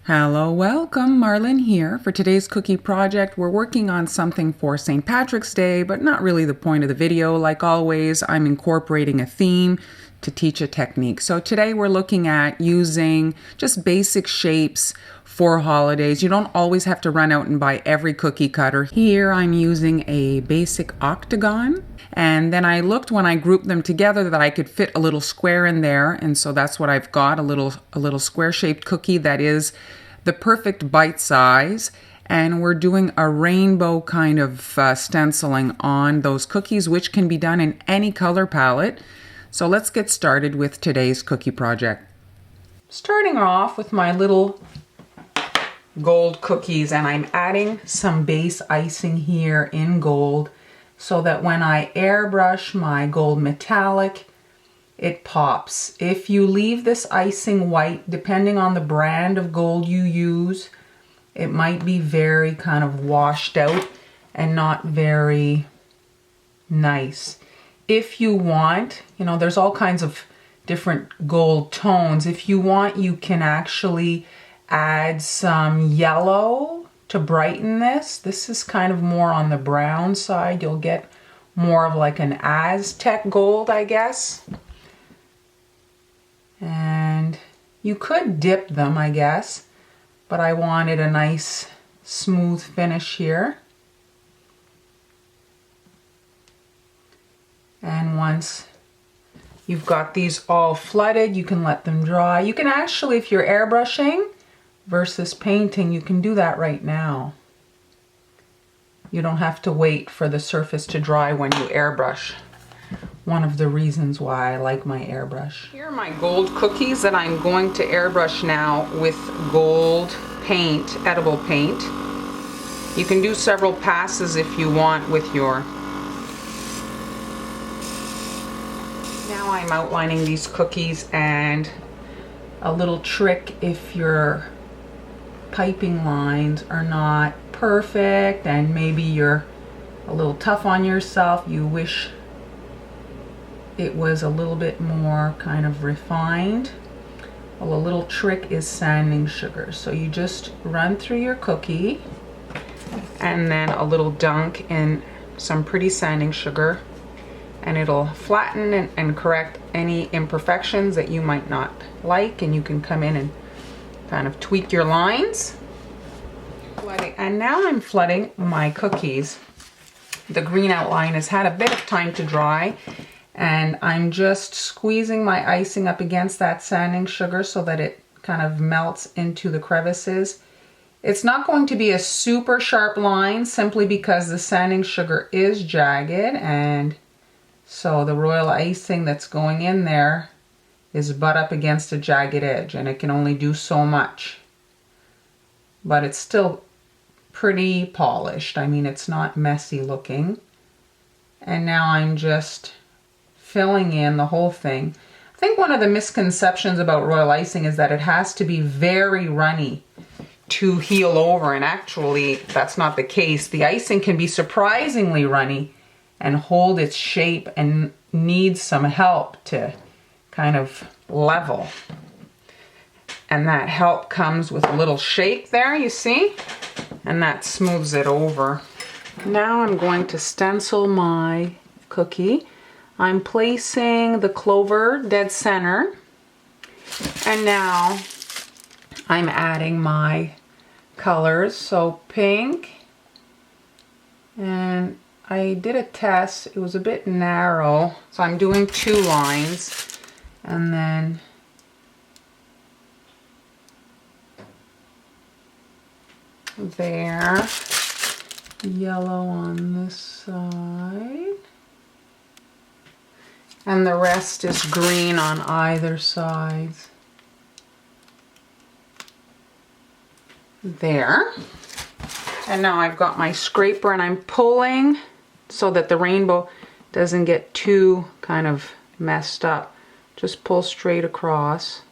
Hello, welcome, Marlyn here. For today's cookie project, we're working on something for St. Patrick's Day, but not really the point of the video. Like always, I'm incorporating a theme to teach a technique. So today we're looking at using just basic shapes for holidays. You don't always have to run out and buy every cookie cutter. Here I'm using a basic octagon. And then I looked when I grouped them together that I could fit a little square in there. And so that's what I've got, a little square-shaped cookie that is the perfect bite size. And we're doing a rainbow kind of stenciling on those cookies, which can be done in any color palette. So let's get started with today's cookie project. Starting off with my little gold cookies, and I'm adding some base icing here in gold so that when I airbrush my gold metallic, it pops. If you leave this icing white, depending on the brand of gold you use, it might be very kind of washed out and not very nice. If you want, there's all kinds of different gold tones. If you want, you can actually add some yellow to brighten this. This is kind of more on the brown side. You'll get more of like an Aztec gold, I guess. And you could dip them, I guess, but I wanted a nice smooth finish here. And once you've got these all flooded, you can let them dry. You can actually, if you're airbrushing versus painting, you can do that right now. You don't have to wait for the surface to dry when you airbrush. One of the reasons why I like my airbrush. Here are my gold cookies that I'm going to airbrush now with gold paint, edible paint. You can do several passes if you want with your... Now I'm outlining these cookies, and a little trick if your piping lines are not perfect and maybe you're a little tough on yourself, you wish it was a little bit more kind of refined. Well, a little trick is sanding sugar. So you just run through your cookie and then a little dunk in some pretty sanding sugar, and it'll flatten and correct any imperfections that you might not like, and you can come in and kind of tweak your lines. And now I'm flooding my cookies. The green outline has had a bit of time to dry, and I'm just squeezing my icing up against that sanding sugar so that it kind of melts into the crevices. It's not going to be a super sharp line simply because the sanding sugar is jagged, and so the royal icing that's going in there is butt up against a jagged edge, and it can only do so much. But it's still pretty polished. I mean, it's not messy looking. And now I'm just filling in the whole thing. I think one of the misconceptions about royal icing is that it has to be very runny to heal over, and actually that's not the case. The icing can be surprisingly runny and hold its shape and needs some help to kind of level. And that help comes with a little shake there, you see? And that smooths it over. Now I'm going to stencil my cookie. I'm placing the clover dead center. And now I'm adding my colors. So pink, and I did a test. It was a bit narrow, so I'm doing 2 lines, and then there, yellow on this side, and the rest is green on either side. There. And now I've got my scraper, and I'm pulling so that the rainbow doesn't get too kind of messed up. Just pull straight across.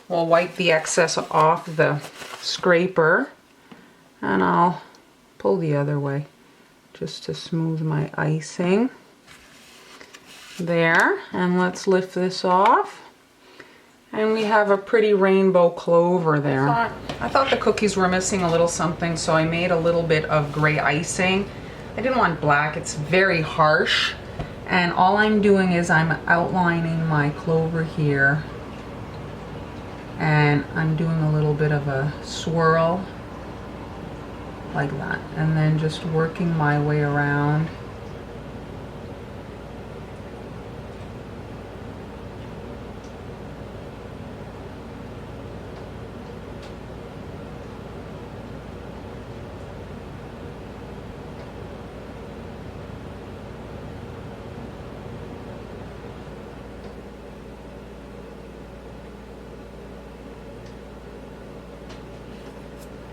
We'll wipe the excess off the scraper, and I'll pull the other way just to smooth my icing. There, and let's lift this off. And we have a pretty rainbow clover there. I thought the cookies were missing a little something, so I made a little bit of gray icing. I didn't want black, it's very harsh. And all I'm doing is I'm outlining my clover here. And I'm doing a little bit of a swirl like that. And then just working my way around.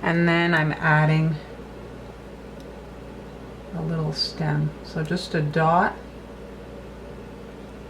And then I'm adding a little stem. So just a dot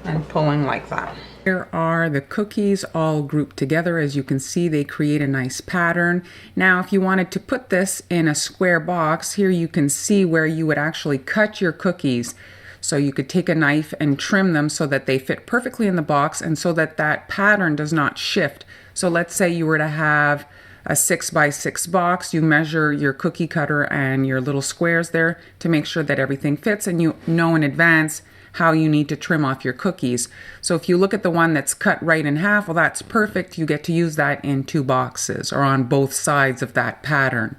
and pulling like that. Here are the cookies all grouped together. As you can see, they create a nice pattern. Now, if you wanted to put this in a square box, here you can see where you would actually cut your cookies. So you could take a knife and trim them so that they fit perfectly in the box and so that that pattern does not shift. So let's say you were to have a 6x6 box, you measure your cookie cutter and your little squares there to make sure that everything fits, and you know in advance how you need to trim off your cookies. So if you look at the one that's cut right in half, well, that's perfect. You get to use that in 2 boxes or on both sides of that pattern.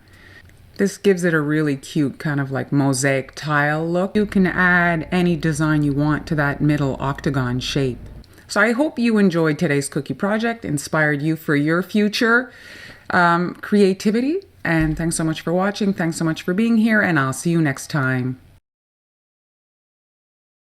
This gives it a really cute kind of like mosaic tile look. You can add any design you want to that middle octagon shape. So I hope you enjoyed today's cookie project, inspired you for your future creativity. And thanks so much for watching. Thanks so much for being here, and I'll see you next time.